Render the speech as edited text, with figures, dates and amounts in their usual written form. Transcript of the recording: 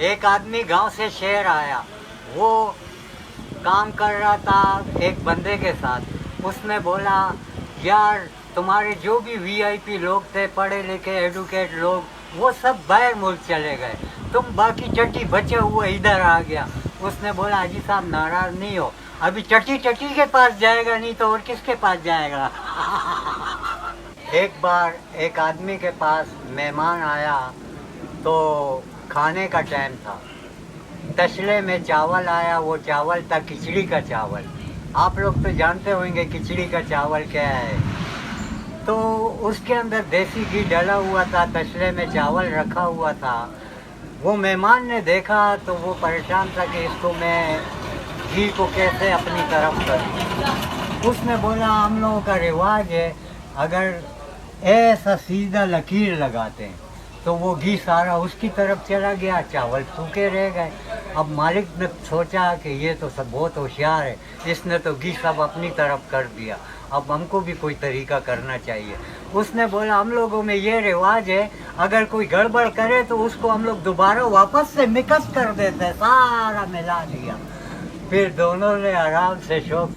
एक आदमी गांव से शहर आया। वो काम कर रहा था एक बंदे के साथ। उसने बोला, यार तुम्हारे जो भी वीआईपी लोग थे, पढ़े लिखे एडुकेट लोग, वो सब बाहर मुल्क चले गए, तुम बाकी चट्टी बचे हुए इधर आ गया। उसने बोला, हाजी साहब नाराज नहीं हो, अभी चट्टी चट्टी के पास जाएगा, नहीं तो और किसके पास जाएगा। एक बार एक आदमी के पास मेहमान आया तो खाने का टाइम था। तसले में चावल आया। वो चावल था खिचड़ी का चावल। आप लोग तो जानते होंगे खिचड़ी का चावल क्या है। तो उसके अंदर देसी घी डला हुआ था, तसले में चावल रखा हुआ था। वो मेहमान ने देखा तो वो परेशान था कि इसको मैं घी को कैसे अपनी तरफ करूं। उसने बोला, हम लोगों का रिवाज है, अगर ऐसा सीधा लकीर लगाते हैं तो वो घी सारा उसकी तरफ चला गया, चावल सूखे रह गए। अब मालिक ने सोचा कि ये तो सब बहुत होशियार है, इसने तो घी सब अपनी तरफ कर दिया, अब हमको भी कोई तरीका करना चाहिए। उसने बोला, हम लोगों में ये रिवाज है, अगर कोई गड़बड़ करे तो उसको हम लोग दोबारा वापस से मिक्स कर देते हैं, सारा मिला दिया। फिर दोनों ने आराम से शौक